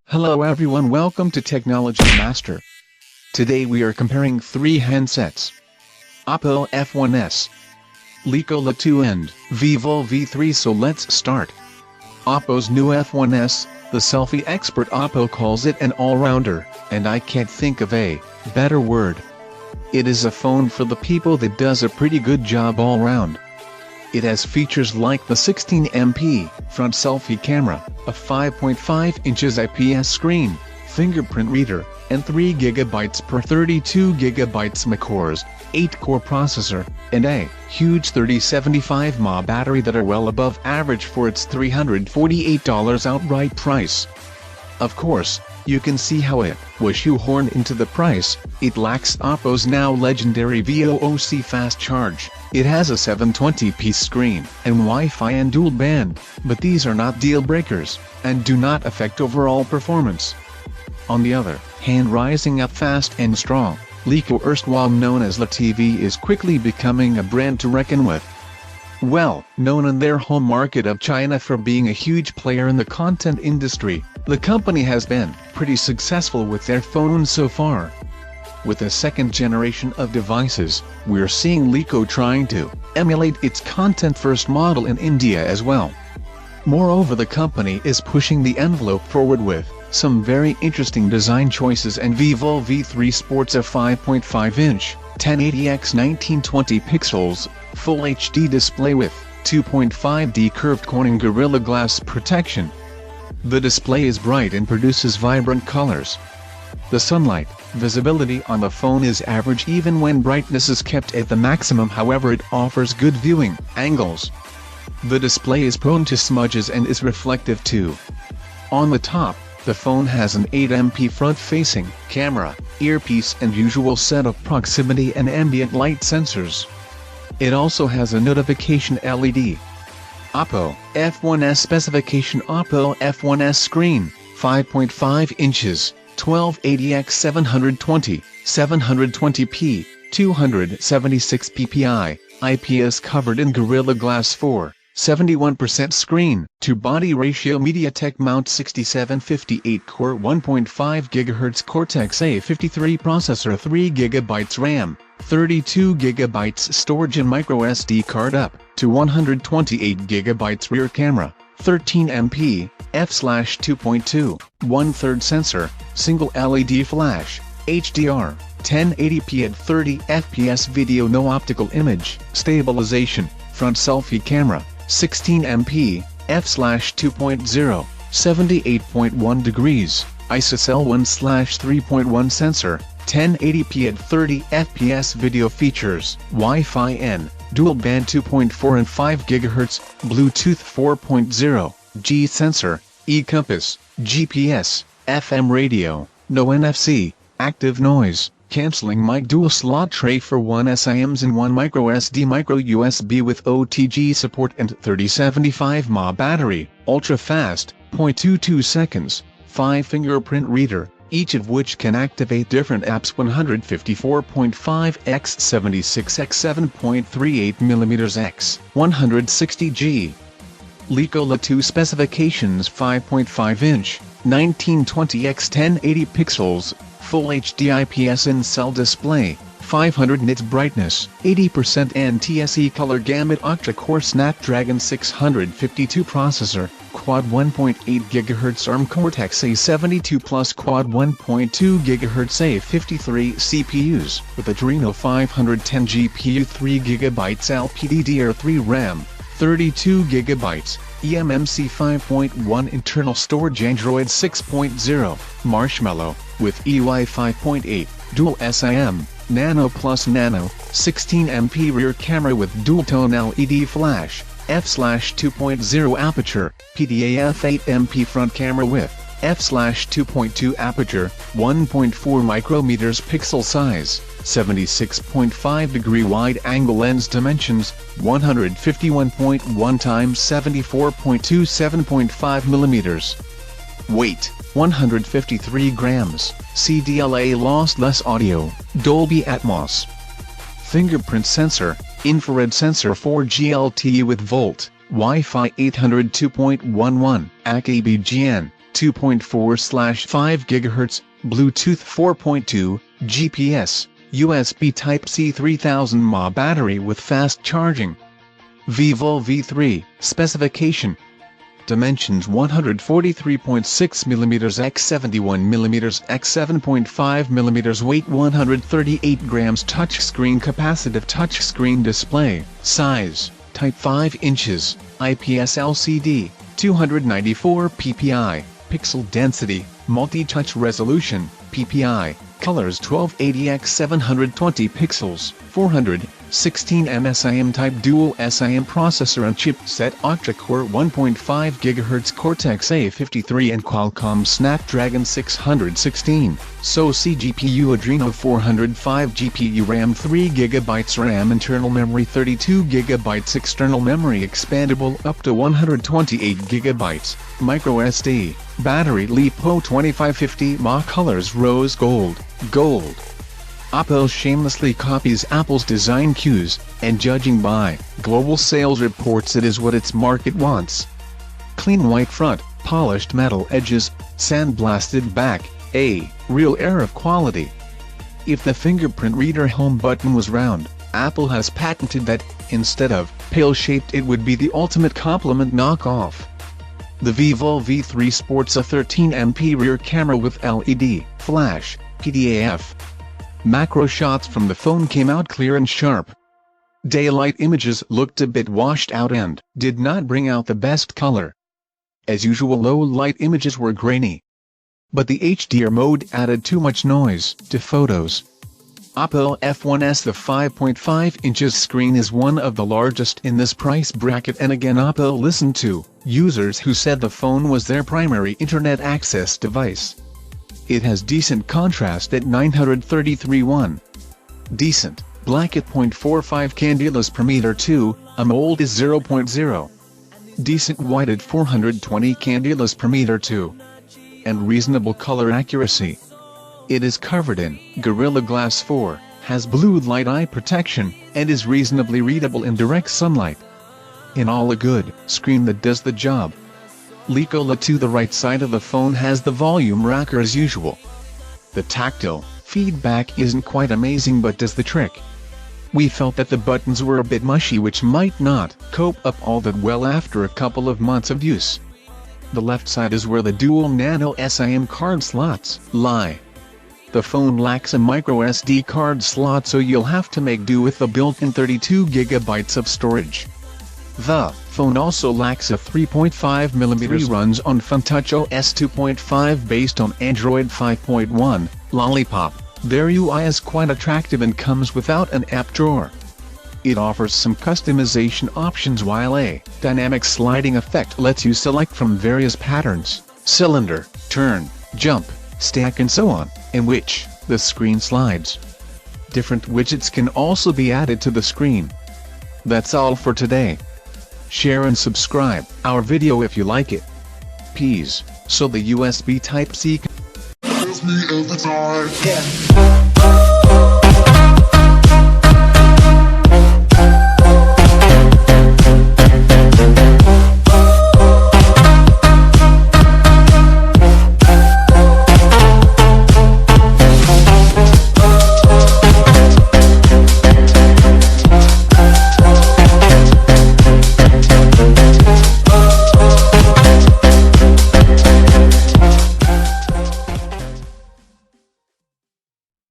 Hello everyone, welcome to Technology Master. Today we are comparing three handsets: Oppo F1s, LeEco Le2 and Vivo V3. So let's start. Oppo's new F1s, the selfie expert Oppo calls it an all-rounder, and I can't think of a better word. It is a phone for the people that does a pretty good job all round. It has features like the 16MP front selfie camera, a 5.5 inches IPS screen, fingerprint reader, and 3GB per 32GB macOS, 8-core processor, and a huge 3075 mAh battery that are well above average for its $348 outright price. Of course, you can see how it was shoehorned into the price. It lacks Oppo's now legendary VOOC fast charge. It has a 720p screen and Wi-Fi and dual band, but these are not deal breakers, and do not affect overall performance. On the other hand, rising up fast and strong, LeEco, erstwhile known as LeTV, is quickly becoming a brand to reckon with. Well known in their home market of China for being a huge player in the content industry, the company has been pretty successful with their phones so far. With the second generation of devices, we're seeing LeEco trying to emulate its content-first model in India as well. Moreover, the company is pushing the envelope forward with some very interesting design choices, and Vivo V3 sports a 5.5-inch 1080x1920 pixels Full HD display with 2.5D curved Corning Gorilla Glass protection. The display is bright and produces vibrant colors. The sunlight visibility on the phone is average even when brightness is kept at the maximum. However, it offers good viewing angles. The display is prone to smudges and is reflective too. On the top, the phone has an 8MP front-facing camera, earpiece, and usual set of proximity and ambient light sensors. It also has a notification LED. Oppo F1s specification: Oppo F1s screen, 5.5 inches, 1280x720, 720p, 276 ppi, IPS covered in Gorilla Glass 4, 71% screen-to-body ratio, MediaTek Mount 6758 core, 1.5 GHz Cortex-A53 processor, 3GB RAM, 32GB storage, and microSD card. Up to 128GB rear camera, 13MP f/2.2 1/3 sensor, single LED flash, HDR, 1080p at 30 fps video, no optical image stabilization, front selfie camera, 16MP f/2.0 78.1 degrees, ISOCELL 1/3.1 sensor, 1080p at 30 fps video. Features: Wi-Fi N, dual band 2.4 and 5 GHz, Bluetooth 4.0, G sensor, e-compass, GPS, FM radio, no NFC, active noise cancelling mic, dual slot tray for 1 SIMs and 1 microSD micro USB with OTG support, and 3075 mAh battery, ultra fast, 0.22 seconds, 5 fingerprint reader, each of which can activate different apps, 154.5x 76x 7.38mm x 160G. LeEco Le2 specifications: 5.5-inch 1920x 1080 pixels, Full HD IPS in-cell display, 500 nits brightness, 80% NTSC color gamut, octa-core Snapdragon 652 processor, quad 1.8 GHz ARM Cortex-A72 plus quad 1.2 GHz A53 CPUs, with Adreno 510 GPU, 3GB LPDDR3 RAM, 32GB, eMMC 5.1 internal storage, Android 6.0, Marshmallow, with EUI 5.8, dual SIM, Nano plus Nano, 16MP rear camera with dual-tone LED flash, f/2.0 aperture, PDA f8MP front camera with f/2.2 aperture, 1.4 micrometers pixel size, 76.5 degree wide angle lens, dimensions 151.1 times 74.2 7.5 millimeters. Weight 153 grams. CDLA lossless audio, Dolby Atmos. fingerprint sensor, infrared sensor 4G LTE with Volt, Wi-Fi 802.11, AC BGN, 2.4/5 GHz, Bluetooth 4.2, GPS, USB Type-C 3000 mAh battery with fast charging. Vivo V3, specification. Dimensions 143.6mm x 71mm x 7.5mm, weight 138 grams, touchscreen, capacitive touchscreen display, size, type 5 inches, IPS LCD, 294 ppi, pixel density, multi-touch resolution, ppi, colors 1280 x 720 pixels, 416 mSIM, type dual SIM processor and chipset, octa-core 1.5 GHz Cortex-A53 and Qualcomm Snapdragon 616, SoC GPU Adreno 405 GPU, RAM 3GB RAM, internal memory 32GB, external memory expandable up to 128GB, microSD, battery LeEco 2550 mAh, colors rose gold, gold. Oppo shamelessly copies Apple's design cues, and judging by global sales reports, it is what its market wants. Clean white front, polished metal edges, sandblasted back, a real air of quality. If the fingerprint reader home button was round, Apple has patented that, instead of pill-shaped, it would be the ultimate complement knockoff. The Vivo V3 sports a 13MP rear camera with LED, flash, PDAF. Macro shots from the phone came out clear and sharp. Daylight images looked a bit washed out and did not bring out the best color. As usual, low-light images were grainy. But the HDR mode added too much noise to photos. Oppo F1s, the 5.5 inches screen, is one of the largest in this price bracket, and again Oppo listened to users who said the phone was their primary internet access device. It has decent contrast at 933:1. Decent black at 0.45 candelas per meter 2, AMOLED is 0.0. Decent white at 420 candelas per meter 2. And reasonable color accuracy. It is covered in Gorilla Glass 4, has blue light eye protection, and is reasonably readable in direct sunlight. In all, a good screen that does the job. LeEco to the right side of the phone has the volume rocker as usual. The tactile feedback isn't quite amazing but does the trick. We felt that the buttons were a bit mushy, which might not cope up all that well after a couple of months of use. The left side is where the dual nano SIM card slots lie. The phone lacks a microSD card slot, so you'll have to make do with the built-in 32GB of storage. The phone also lacks a 3.5mm, runs on FunTouch OS 2.5 based on Android 5.1, Lollipop. Their UI is quite attractive and comes without an app drawer. It offers some customization options, while a dynamic sliding effect lets you select from various patterns, cylinder, turn, jump, stack and so on, in which the screen slides. Different widgets can also be added to the screen. That's all for today. Share and subscribe our video if you like it. Peace. So the USB Type-C. Me every time. Yeah.